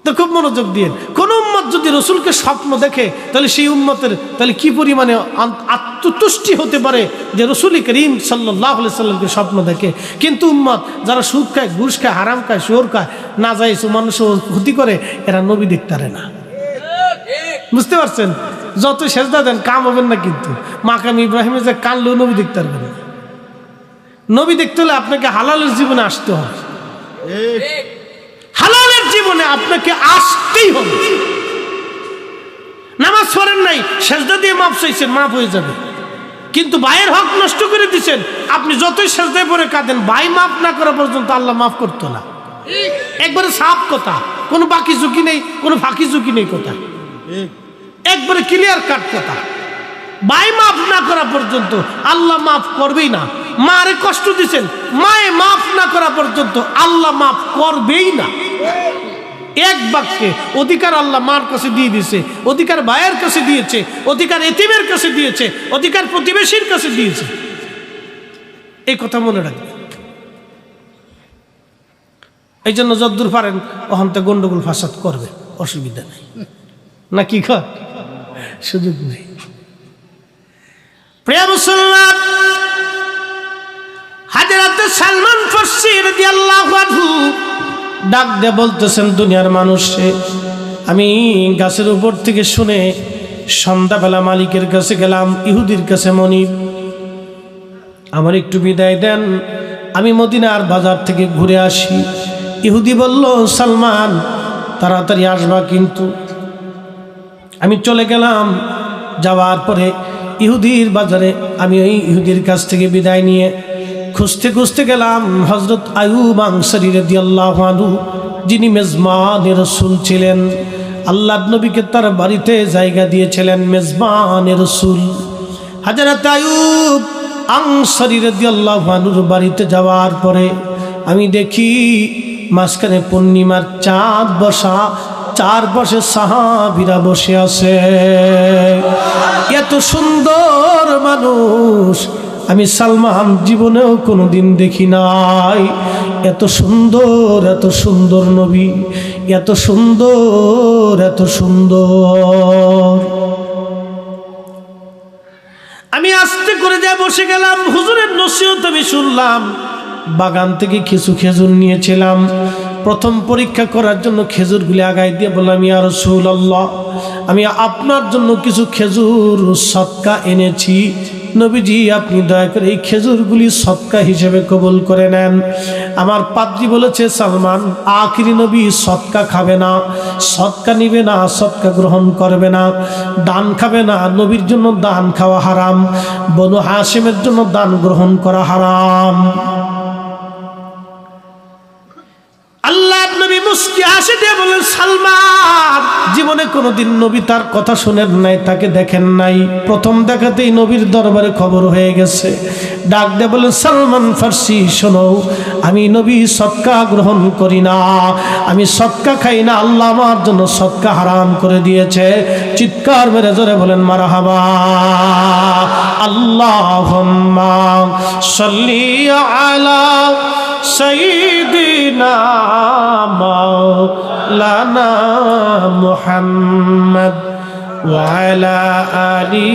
তো খুব মনোযোগ দিয়ে, কোন উম্মত যদি রসুলকে স্বপ্ন দেখে, তাহলে সেই উম্মতের তাহলে কি পরিমাণে আত্মতুষ্টি হতে পারে যে রসুল করিম সাল্লাল্লাহু আলাইহি সাল্লামকে স্বপ্ন দেখে। কিন্তু উম্মত যারা সুদ খায়, ঘুষ খায়, হারাম খায়, শুয়োর খায়, না যায় মানুষ ক্ষতি করে, এরা নবী দেখতে পারে না। বুঝতে পারছেন? যত সেজদা দেন কাম হবেন না, কিন্তু মাকাম ইব্রাহিমে যে কানলেও নবী দেখতে পারবেন না। নবী দেখতে হলে আপনাকে হালালের জীবনে আসতে হবে, হালালের জীবনে আপনাকে আসতেই হবে। নামাজ পড়েন নাই, সেজদা দিয়ে মাফ চাইছেন, মাফ হয়ে যাবে। কিন্তু ভাইয়ের হক নষ্ট করে দিচ্ছেন, আপনি যতই সেজদায় পড়ে কাঁদেন, ভাই মাফ না করা পর্যন্ত আল্লাহ মাফ করতো না। একবারে সাফ কথা, কোনো বাকি ঝুঁকি নেই, কোনো ফাঁকি ঝুঁকি নেই কথা, একবারে ক্লিয়ার কাট কথা। ভাই মাফ না করা পর্যন্ত আল্লাহ মাফ করবেই না। মারে কষ্ট দিচ্ছেন, মায়ে মাফ না করা পর্যন্ত আল্লাহ মাফ করবেই না। এক বাক্যে অধিকার আল্লাহ মার কাছে দিয়ে দিয়েছে, অধিকার ভাইয়ের কাছে দিয়েছে, অধিকার এতিমের কাছে দিয়েছে, অধিকার প্রতিবেশীর কাছে দিয়েছে। এই কথা মনে রাখবে। এই জন্য যদ্দূর পারেন অহন্তে গন্ডগোল ফাসাদ করবে, অসুবিধা নেই, না কি কর, সুযোগ নেই। প্রিয় মুসলমান, হযরত সালমান ফারসি রাদিয়াল্লাহু আনহু ডাক দিয়ে বলতেছেন, দুনিয়ার মানুষে, আমি গাছের উপর থেকে শুনে সন্ধ্যাবেলা মালিকের কাছে গেলাম, ইহুদির কাছে, মনিব আমার একটু বিদায় দেন, আমি মদিনার বাজার থেকে ঘুরে আসি। ইহুদি বলল, সালমান তাড়াতাড়ি আসবা কিন্তু। আমি চলে গেলাম। যাওয়ার পরে ইহুদির বাজারে আমি ওই ইহুদির কাছ থেকে বিদায় নিয়ে খুঁজতে খুঁজতে গেলাম হযরত আইয়ুব আনসারী রাদিয়াল্লাহু আনহু, যিনি মেজবানে রাসূল ছিলেন। আল্লাহর নবীকে তার বাড়িতে জায়গা দিয়েছিলেন মেজবানে রাসূল। হযরত আইয়ুব আনসারী রাদিয়াল্লাহু আনহুর বাড়িতে যাওয়ার পরে আমি দেখি মাঝখানে পূর্ণিমার চাঁদ বসা, চারপাশে সাহাবীরা বসে আছে। এত সুন্দর মানুষ আমি সালমান জীবনেও কোনোদিন দেখি নাই। এত সুন্দর, এত সুন্দর নবী, এত সুন্দর, এত সুন্দর। আমি আস্তে করে যা বসে গেলাম, হুজুরের নসিহত আমি শুনলাম। বাগান থেকে কিছু খেজুর নিয়েছিলাম, প্রথম পরীক্ষা করার জন্য খেজুরগুলি আগায় দিয়ে বললাম, ইয়া রাসূলুল্লাহ, আমি আপনার জন্য কিছু খেজুর সদকা এনেছি, নবীজি আপনি দয়া করে এই খেজুরগুলি সদকা হিসেবে কবুল করে নেন। আমার পাদ্রী বলেছে, সালমান আখিরি নবী সদকা খাবে না, সদকা নিবে না, সদকা গ্রহণ করবে না, দান খাবে না, নবীর জন্য দান খাওয়া হারাম, বনু হাশিমের জন্য দান গ্রহণ করা হারাম। আল্লাহর নবী মুস্কি হাসি দিয়ে বলেন, সালমান জীবনে কোনোদিন নবী তার কথা শুনেন নাই, তাকে দেখেন নাই, প্রথম দেখাতেই নবীর দরবারে খবর হয়ে গেছে। ডাক দিয়ে বলেন, সালমান ফারসি শোনো, আমি নবী সদকা গ্রহণ করি না, আমি সদকা খাই না, আল্লাহ আমার জন্য সদকা হারাম করে দিয়েছে। চিৎকার মেরে জোরে বলেন মারহাবা। আল্লাহুম্মা সাল্লি আলা সাইয়্যিদিনা মাওলানা মুহাম্মদ ওয়া আলা আলি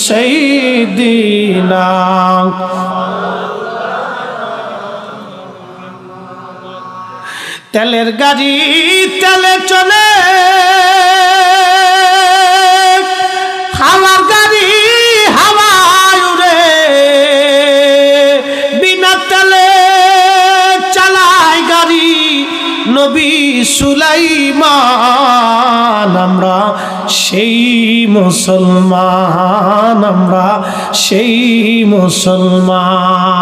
সাইয়্যিদিনা। তেলের গাড়ি তেলে চলে, হাওয়ার গাড়ি হাওয়ায় উড়ে, বিনা তেলে চালায় গাড়ি নবী সুলাইমান। আমরা সেই মুসলমান, আমরা সেই মুসলমান।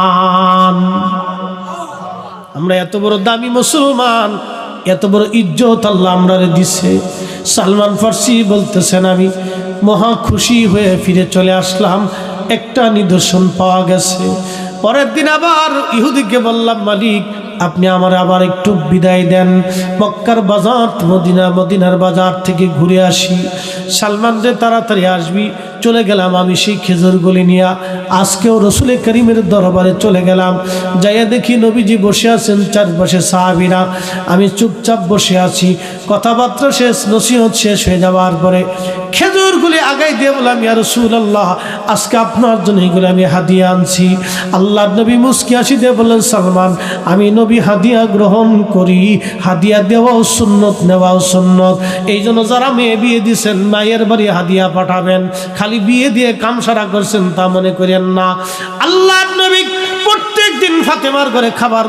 আমরা এত বড় দামি মুসলমান, এত বড় ইজ্জত আল্লাহ আমরা দিছে। সালমান ফারসি বলতেছেন, আমি মহা খুশি হয়ে ফিরে চলে আসলাম, একটা নিদর্শন পাওয়া গেছে। পরের দিন আবার ইহুদিকে বললাম, মালিক আপনি আমার আবার একটু বিদায় দেন, মক্কার বাজার মদিনার বাজার থেকে ঘুরে আসি। সালমান রে তাড়াতাড়ি আসবি। চলে গেলাম আমি সেই খেজুরগুলি নিয়ে। আজকেও রসুল করিমের দরবারে চলে গেলাম, যাইয়া দেখি নবীজি বসে আছেন, চারপাশে সাহাবীরা, আমি চুপচাপ বসে আছি। কথাবার্তা শেষ, নসিহত শেষ হয়ে যাওয়ার পরে খেজুরগুলি আগাই দিয়ে বললাম, ইয়া রাসূলুল্লাহ, আজকে আপনার জন্য এইগুলো আমি হাদিয়া আনছি। আল্লাহর নবী মুস্কি হাসি দিয়ে বললেন, সালমান আমি নবী হাদিয়া গ্রহণ করি, হাদিয়া দেওয়াও সুন্নত, নেওয়াও সুন্নত। এই জন্য যারা মেয়ে বিয়ে দিয়েছেন মায়ের বাড়ি হাদিয়া পাঠাবেন, খালি বিয়ে দিয়ে কাম সারা করছেন তা মনে করেন না। আল্লাহর নবী প্রত্যেক দিন ফাতেমার ঘরে খাবার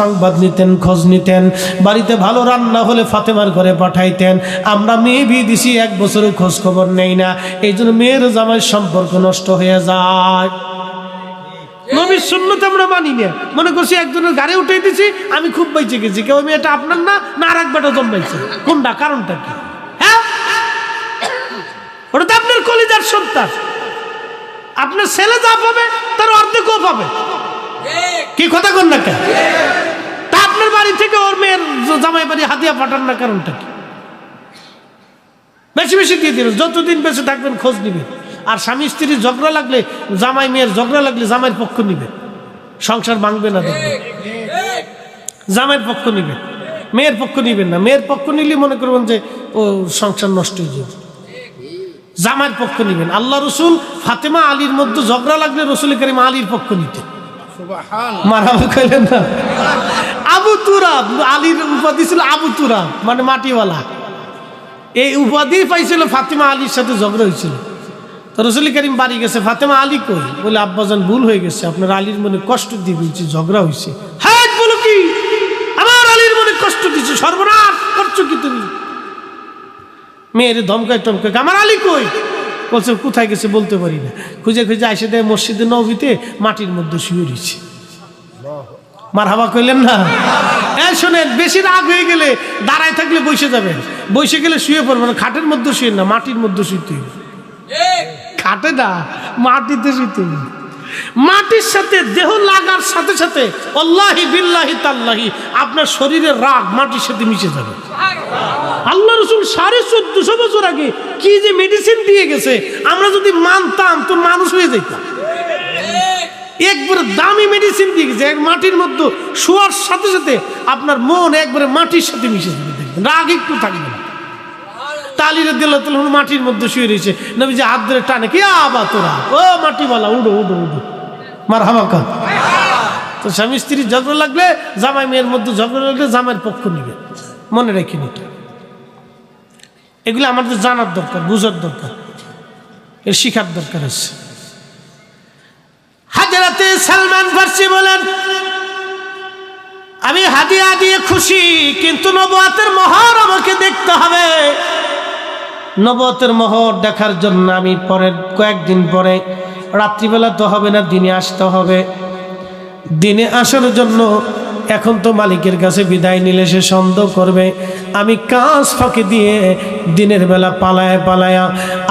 সংবাদ নিতেন, খোঁজ নিতেন, বাড়িতে ভালো রান্না হলে ফাতেমার ঘরে পাঠাইতেন। আমরা মেয়ে বিয়ে দিছি, 1 বছরের খোঁজ খবর নেই না, এই জন্য মেয়ের জামাই সম্পর্ক নষ্ট হয়ে যায়। নবীর সুন্নত আমরা মানি না, মনে করছি একজনের গাড়ি উঠে দিছি আমি খুব বেঁচে গেছি, কেউ মেয়েটা আপনার না না আর এক বেটা জন্মাইছে, কোনটা কারণটা কি? হ্যাঁ, ওটা তো আপনার কলিজার সন্তান, আপনার ছেলে যা পাবে তার অর্ধেকও পাবে, কি কথা কন না কেন? তা আপনার বাড়ি থেকে ওর মেয়ের জামাই বাড়ি হাতিয়া পাঠান না, কারণটা কি? বেশি বেশি দিয়ে দিন, যতদিন বেঁচে থাকবেন খোঁজ নিবেন। আর স্বামী স্ত্রীর ঝগড়া লাগলে, জামাই মেয়ের ঝগড়া লাগলে জামাইয়ের পক্ষ নিবে, সংসার ভাঙবে না। দেখবেন জামাইয়ের পক্ষ নিবেন, মেয়ের পক্ষ নিবেন না। মেয়ের পক্ষ নিলে মনে করবেন যে ও সংসার নষ্ট হয়ে যাবে। জামাইয়ের পক্ষ নিবেন। আল্লাহ রসুল ফাতেমা আলীর মধ্যে ঝগড়া লাগলে রসুল করিম আলীর পক্ষ নিতেন। মারামা কইলেন না? আবু তুরাব, আলীর উপাধি ছিল আবু তুরাব, মানে মাটিওয়ালা। এই উপাধি পাইছিল ফাতেমা আলীর সাথে ঝগড়া হয়েছিল। তো রসুল করিম বাড়ি গেছে, ফাতেমা আলী কই? বলে আব্বাজান ভুল হয়ে গেছে, আপনার আলীর মনে কষ্ট দিয়ে বলছি, ঝগড়া হয়েছে। হ্যাঁ বলো কি? আমার আলীর মনে কষ্ট দিচ্ছে, সর্বনাশ করছো কি তুমি? মেয়ের ধমকায় টমকায়, আমার আলী কই? বলছে কোথায় গেছে বলতে পারি না। খুঁজে খুঁজে এসে দেয় মসজিদে নববীতে মাটির মধ্যে শুয়ে রয়েছে। মারহাবা কইলেন না? শোনেন, বেশি রাগ হয়ে গেলে দাঁড়ায় থাকলে বসে যাবেন, বসে গেলে শুয়ে পড়বেন। খাটের মধ্যে শুয়ে না, মাটির মধ্যে শুইতে, খাটে না মাটিতে শুইতে। মাটির সাথে দেহ লাগার সাথে সাথে আল্লাহি বিল্লাহি তাল্লাহি আপনার শরীরের রাগ মাটির সাথে মিশে যাবে। আল্লাহ রসুল 1450 বছর আগে কি যে মেডিসিন দিয়ে গেছে, আমরা যদি মানতাম তো মানুষ হয়ে যেতাম। একবারে দামি মেডিসিন দিয়ে গেছে, এক মাটির মধ্যে শোয়ার সাথে সাথে আপনার মন একবারে মাটির সাথে মিশে যাবে, দেখবেন রাগ একটু থাকবে না। তালিরে দিল মাটির মধ্যে শুয়ে রয়েছে, নবীজি হাত ধরে টানে, কি আবা তোরা, ও মাটিওয়ালা উডো উডো উডো, মারহাবা কর। তো স্বামী স্ত্রীর ঝগড়া লাগলে, জামাই মেয়ের মধ্যে ঝগড়া লাগলে জামাইয়ের পক্ষ নিবে, মনে রেখে নিতে। এগুলো আমাদের জানার দরকার, বুঝার দরকার, এর শিখার দরকার আছে। হাজরাতে সালমান ফারসি বলেন, আমি হাদিয়া দিয়ে খুশি, কিন্তু নবুয়তের মোহর আমাকে দেখতে হবে। নবুয়তের মোহর দেখার জন্য আমি পরের কয়েকদিন পরে, রাত্রিবেলা তো হবে না, দিনে আসতে হবে। দিনে আসার জন্য এখন তো মালিকের কাছে বিদায় নিলে সে সন্দেহ করবে। আমি কাজ ফাঁকি দিয়ে দিনের বেলা পালায়া পালায়া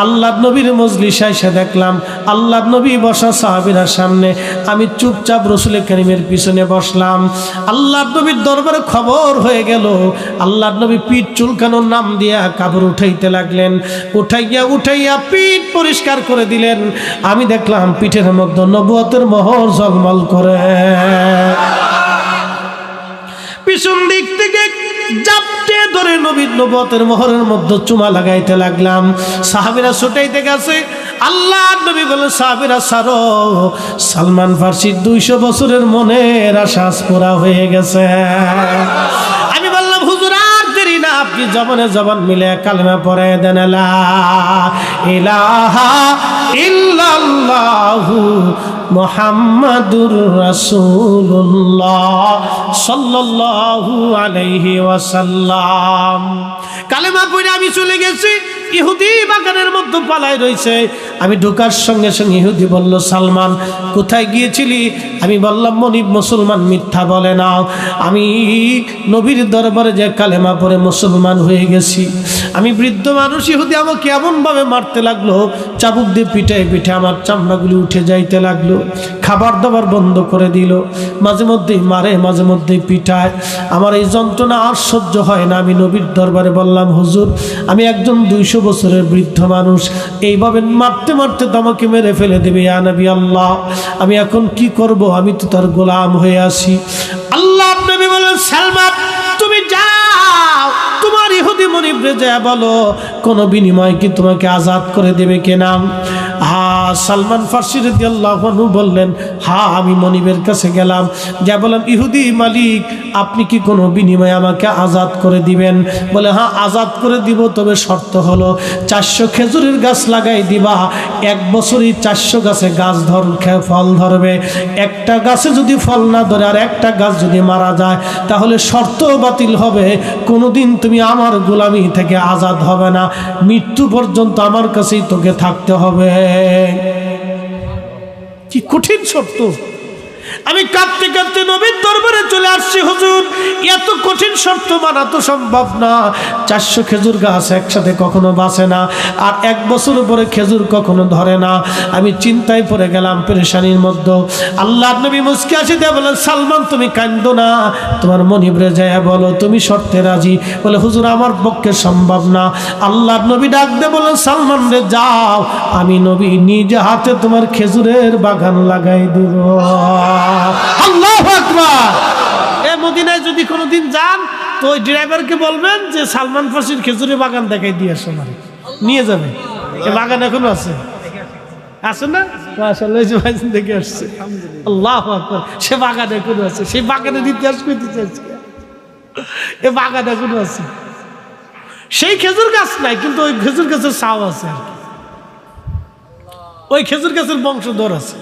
আল্লাহর নবীর মজলিসে এসে দেখলাম আল্লাহর নবী বসা সাহাবীরা সামনে, আমি চুপচাপ রসুল কারীমের পিছনে বসলাম। আল্লাহর নবীর দরবারে খবর হয়ে গেল, আল্লাহর নবী পিঠ চুলকানোর নাম দিয়া কাপড় উঠাইতে লাগলেন। উঠাইয়া পিঠ পরিষ্কার করে দিলেন। আমি দেখলাম পিঠের মধ্যে নবুয়তের মোহর ঝলমল করে। পিছন দিক থেকে জাপটে ধরে নবীর নবুয়তের মোহরের মধ্যে চুমা লাগাইতে লাগলাম। সাহাবীরা ছুটাইতে গেছে। আল্লাহর নবী বলে, সাহাবীরা ছাড়ো, সালমান ফারসির 200 বছরের মনের আশা পুরা হয়ে গেছে। আমি বললাম, হুজুর আর দেরি না, আপনি জবানে জবান মিলে কালেমা পড়ে দেন, লা ইলাহা ইল্লাল্লাহু মুহাম্মাদুর রাসূলুল্লাহ সাল্লাল্লাহু আলাইহি ওয়াসাল্লাম। কালেমা পড়ে আমি চলে গেছি। ইহুদি বাগানের মধ্যে পালায় রয়েছে। আমি ঢোকার সঙ্গে সঙ্গে ইহুদি বলল, সালমান কোথায় গিয়েছিলি? আমি বললাম, মনিব মুসলমান মিথ্যা বলে না, আমি নবীর দরবারে যে কালেমা পড়ে মুসলমান হয়ে গেছি। আমি বৃদ্ধ মানুষ, ইহুদি আমাকে এমনভাবে মারতে লাগলো, চাবুক দিয়ে পিঠায় পিঠে আমার চামড়াগুলি উঠে যাইতে লাগলো। খাবার দাবার বন্ধ করে দিল, মাঝে মধ্যেই মারে, মাঝে মধ্যেই পিঠায়। আমার এই যন্ত্রণা আর সহ্য হয় না। আমি নবীর দরবারে বললাম, হুজুর আমি একজন 200 বছরের বৃদ্ধ মানুষ, এইভাবে মারতে মারতে তো আমাকে মেরে ফেলে দেবে, ইয়া নবী আল্লাহ, আমি এখন কি করব? আমি তো তার গোলাম হয়ে আছি। আল্লাহ নবী বলেন, সালমান তুমি যাও, তোমার ইহুদি মনিবরে যা বলো, কোন বিনিময় কি তোমাকে আজাদ করে দেবে কিনা? সালমান ফারসি রাদিয়াল্লাহু আনহু বললেন, হ্যাঁ আমি মনিবের কাছে গেলাম, যা বললাম, ইহুদি মালিক আপনি কি কোনো বিনিময়ে আমাকে আজাদ করে দিবেন? বলে, হ্যাঁ আজাদ করে দিব, তবে শর্ত হলো 400 খেজুরের গাছ লাগাই দিবা, 1 বছরই 400 গাছে গাছ ফল ধরবে। একটা গাছে যদি ফল না ধরে আর একটা গাছ যদি মারা যায়, তাহলে শর্ত বাতিল হবে, কোনোদিন তুমি আমার গোলামি থেকে আজাদ হবে না, মৃত্যু পর্যন্ত আমার কাছেই তোকে থাকতে হবে। কি কঠিন শর্ত! আমি কাঁদতে কাঁদতে নবীর দরবারে চলে আসছি, হুজুর এত কঠিন শর্ত মানা তো সম্ভব না। 400 খেজুর গাছ একসাথে কখনো বাঁচে না, আর 1 বছর পরে খেজুর কখনো ধরে না। আমি চিন্তায় পড়ে গেলাম, পেরেশানির মধ্যে। আল্লাহর নবী মুস্কি হাসি দিয়ে বলেন, সালমান তুমি কাঁদো না, তোমার মনিবরে যায় বলো তুমি শর্তে রাজি। বলে হুজুর আমার পক্ষে সম্ভব না। আল্লাহর নবী ডাক দিয়ে বলেন, সালমান রে যাও, আমি নবী নিজে হাতে তোমার খেজুরের বাগান লাগাই দেব। আল্লাহু আকবার। এই মদিনায় যদি কোনোদিন যান তো ওই ড্রাইভারকে বলবেন যে সালমান ফার্সির খেজুরের বাগান দেখাই দিয়ে আসো, মানে নিয়ে যাবে। এই বাগান এখনো আছে, আছে না? মাশাআল্লাহ, যে ভাই দেখে আসছে। আল্লাহু আকবার। সে বাগান এখনো আছে, সেই বাগানের ইতিহাস কইতে চাইছে। এই বাগান এখনো আছে, সেই খেজুর গাছ নাই কিন্তু ওই খেজুর গাছের ছাও আছে আর কি। ওই খেজুর গাছের বংশধর আছে।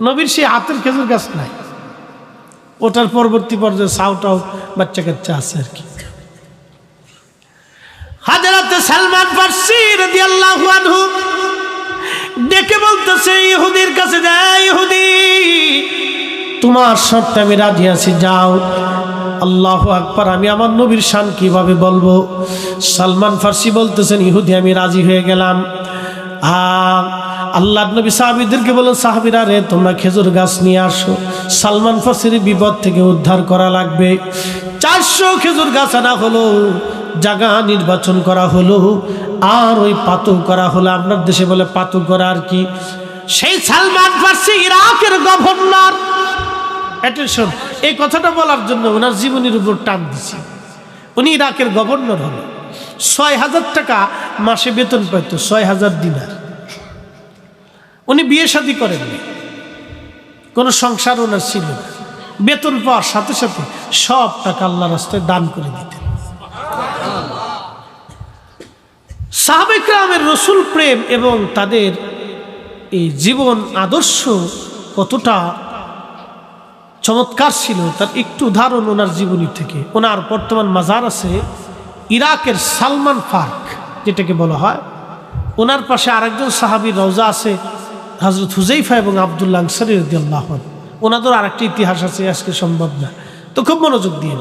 নবীর সেই হাতের খেজুর গাছ নাই, ওটার পরবর্তী পর্যায়ে ছাওটাও বাচ্চা কাচ্চা আছে আর কি। হযরত সালমান ফারসি রাদিয়াল্লাহু আনহু ডেকে বলতেছে ইহুদির কাছে, যায় ইহুদি তোমার শর্তে আমি রাজি আছি, যাও। আল্লাহু আকবার। আমি আমার নবীর শান কিভাবে বলবো? সালমান ফারসি বলতেছেন, ইহুদি আমি রাজি হয়ে গেলাম। আল্লাহর নবী সাহাবীদেরকে বলেন, সাহাবীরা রে তোমরা খেজুর গাছ নিয়ে আসো, সালমান ফারসির বিপদ থেকে উদ্ধার করা লাগবে। 400 খেজুর গাছ আনা হলো, জায়গা নির্বাচন করা হলো, আর ওই পাতু করা হলো। আপনার দেশে বলে পাতু করা আর কি। সেই সালমান ফারসি ইরাকের গভর্নর। অ্যাটেনশন, এই কথাটা বলার জন্য ওনার জীবনের উপর টান দিছি। উনি ইরাকের গভর্নর হলো, 6000 টাকা মাসে বেতন পাইত, 6000 দিনার। উনি বিয়ে শাদী করেননি, কোনো সংসার ওনার ছিল না। বেতন পাওয়ার সাথে সাথে সব টাকা আল্লাহর রাস্তায় দান করে দিতেন। সাহাবায়ে কেরামের রসুল প্রেম এবং তাদের এই জীবন আদর্শ কতটা চমৎকার ছিল তার একটু উদাহরণ ওনার জীবনী থেকে। ওনার বর্তমান মাজার আছে ইরাকের সালমান পার্ক যেটাকে বলা হয়। ওনার পাশে আরেকজন সাহাবীর রওজা আছে, হযরত হুযায়ফা এবং আব্দুল্লাহ আনসারী রাদিয়াল্লাহু আনহু। ওনাদের আরেকটি ইতিহাস আছে, আজকে সম্ভব না, তো খুব মনোযোগ দিয়ে।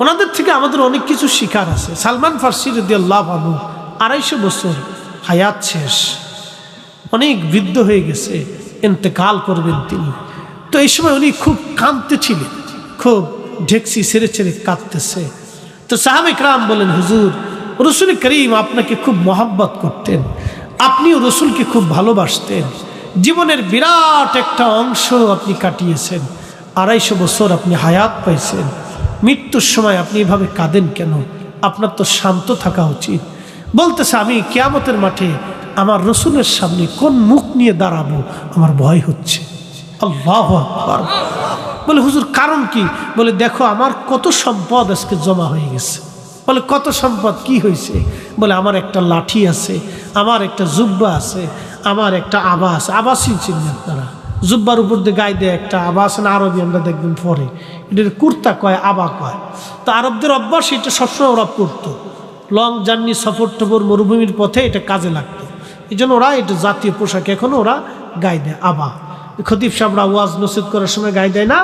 ওনাদের থেকে আমাদের অনেক কিছু শিকার আছে। সালমান ফারসি রাদিয়াল্লাহু আনহু 250 বছর হায়াত শেষ, অনেক বৃদ্ধ হয়ে গেছে, ইন্তেকাল করবেন তিনি। তো এই সময় উনি খুব কাঁদতেছিলেন, খুব ঢেকসি ছেড়ে ছেড়ে কাঁদতেছে। তো সাহাবায়ে কেরাম বলেন, হুজুর রসুল করিম আপনাকে খুব মহব্বত করতেন, আপনিও রসুলকে খুব ভালোবাসতেন, জীবনের বিরাট একটা অংশ আপনি কাটিয়েছেন, 250 বছর আপনি হায়াত পাইছেন, মৃত্যুর সময় আপনি এভাবে কাঁদেন কেন? আপনার তো শান্ত থাকা উচিত। বলতেছে, আমি কিয়ামতের মাঠে আমার রসুলের সামনে কোন মুখ নিয়ে দাঁড়াবো আমার ভয় হচ্ছে। আল্লাহু আকবার। বলে হুজুর কারণ কি? বলে দেখো আমার কত সম্পদ আজকে জমা হয়ে গেছে। বলে কত সম্পদ, কি হয়েছে? বলে আমার একটা লাঠি আছে, আমার একটা জুব্বা আছে, আমার একটা আবা আছে। আবাসই চিনবেন আপনারা, জুব্বার উপর দিয়ে গায়ে দেয় একটা আবা আছে না, আরবি আমরা দেখবেন পরে, এটার কুর্তা কয়, আবা কয়। তো আরবদের অভ্যাস, এটা সবসময় ওরা পরতো, লং জার্নি, সফর টফর, মরুভূমির পথে এটা কাজে লাগতো। এই জন্য ওরা এটা জাতীয় পোশাক এখনো ওরা গায়ে দেয়, আবা। খতিব সাহেবরা ওয়াজ নসিহত করার সময় গায়ে দেয় না,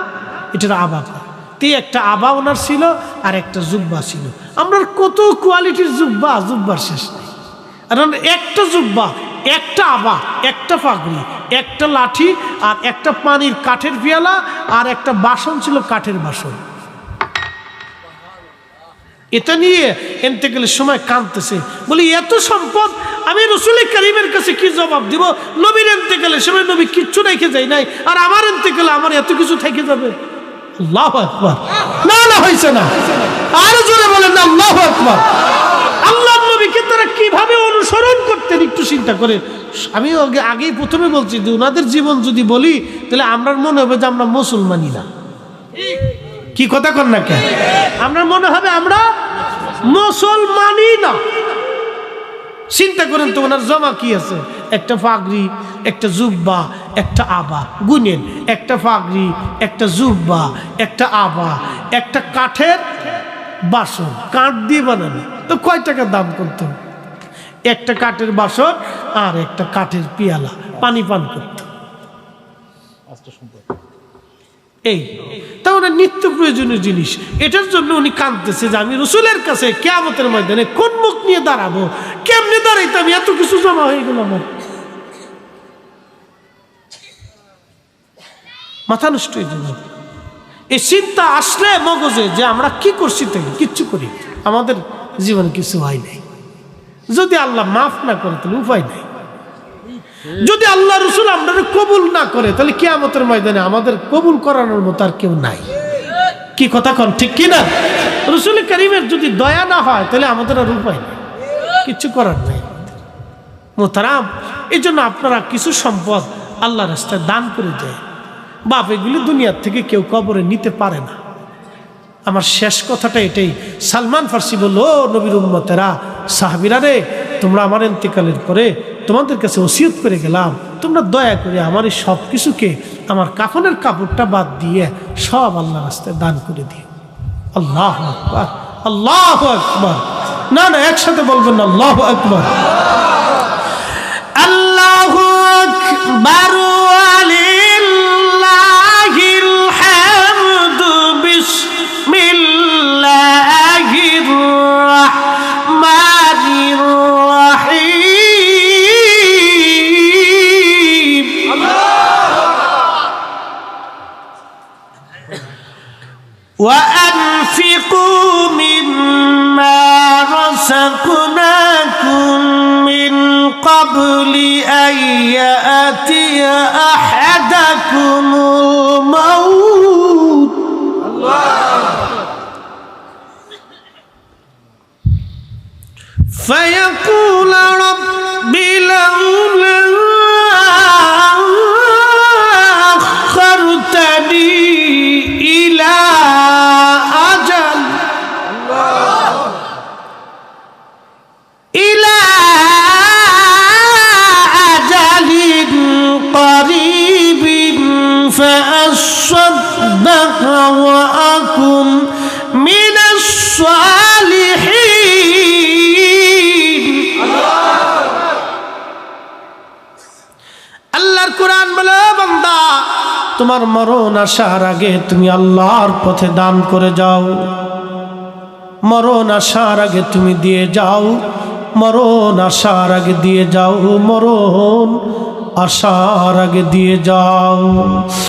এটার আবা কয়। তে একটা আবা ওনার ছিল, আর একটা জুব্বা ছিল। আমরা কত কোয়ালিটির জুব্বা, জুব্বার শেষ নেই। কারণ একটা জুব্বা, একটা আবা, একটা পাগড়ি, একটা লাঠি, আর একটা পানির কাঠের পিয়ালা, আর একটা বাসন ছিল কাঠের বাসন। এটা নিয়ে ইন্তেকালের সময় কাঁদতেছে, বলি এত সম্পদ আমি রসুল করিমের কাছে কি জবাব দিব? নবীর ইন্তেকালের সময় নবী কিচ্ছু রেখে যায় নাই, আর আমার ইন্তেকালে আমার এত কিছু থেকে যাবে। আল্লাহু আকবার। না না, হয়েছে না, আরো জোরে বলেন না, আল্লাহু আকবার। আল্লাহর নবীকে তারা কিভাবে অনুসরণ করতেন একটু চিন্তা করে। আমি আগেই প্রথমে বলছি যে ওনাদের জীবন যদি বলি তাহলে আমরা মনে হবে যে আমরা মুসলমানই না। কি কথা কন না কেন? আমরা মনে হবে আমরা মুসলমানই না। চিন্তা করেন তো ওনার জমা কি আছে? একটা পাগড়ি, একটা জুব্বা, একটা আবা। গুনেন, একটা পাগড়ি, একটা জুব্বা, একটা আবা, একটা কাঠের বাসন, কাঠ দিয়ে বানানো। তো কয় টাকা দাম করত? একটা কাঠের বাসন আর একটা কাঠের পিয়ালা, পানি পান করত। এই তাহলে নিত্য প্রয়োজনীয় জিনিস, এটার জন্য উনি কাঁদতেছে যে আমি রসুলের কাছে কিয়ামতের ময়দানে কোন মুখ নিয়ে দাঁড়াবো, কেমনে দাঁড়াইতে আমি, এত কিছু জমা হয়ে গেল আমার, মাথা নষ্ট হয়ে যাবে। এই চিন্তা আসলে মগজে যে আমরা কি করছি, তাই কিচ্ছু করি, আমাদের জীবনে কিছু হয় নাই। যদি আল্লাহ মাফ না করে তাহলে উপায় নাই। যদি আল্লাহ রসুল আমরা কবুল না করে তাহলে কিয়ামতের ময়দানে আমাদের কবুল করানোর মতো আর কেউ নাই। কি কথা কন, ঠিক কিনা? রসুল করিমের যদি দয়া না হয় তাহলে আমাদের আর উপায় নেই, কিচ্ছু করার নেই মোহতারাম। এই জন্য আপনারা কিছু সম্পদ আল্লাহ রাস্তায় দান করে যায়। বাপ, এগুলি দুনিয়ার থেকে কেউ কবরে নিতে পারে না। আমার শেষ কথাটা এটাই। সালমান ফার্সি বলল, ও নবীর উম্মতেরা, সাহাবীরা রে, তোমরা আমার ইন্তেকালের পরে তোমাদের কাছে ওসিয়ত করে গেলাম, তোমরা দয়া করে আমার এই সব কিছুকে, আমার কাফনের কাপড়টা বাদ দিয়ে সব আল্লাহ রাস্তায় দান করে দিও। আল্লাহু আকবার, আল্লাহু আকবার। না না, একসাথে বলবেন না, আল্লাহু আকবার। আল্লাহু আকবার ওয়ালিল্লাহিল হামদু, বিসমিল্লাহির রাহমানির রাহিম। وأنفقوا مما رزقناكم من قبل أن يأتي أحدكم الموت فيقول رب لولا أخرتني إلى أجل قريب فأصدق وأكن من الصالحين। আল্লাহর কোরআন বলে, বান্দা, তোমার মরণ আসার আগে তুমি আল্লাহর পথে দান করে যাও। মরণ আসার আগে তুমি দিয়ে যাও, মরণ আসার আগে দিয়ে যাও, মরণ আসার আগে দিয়ে যাও।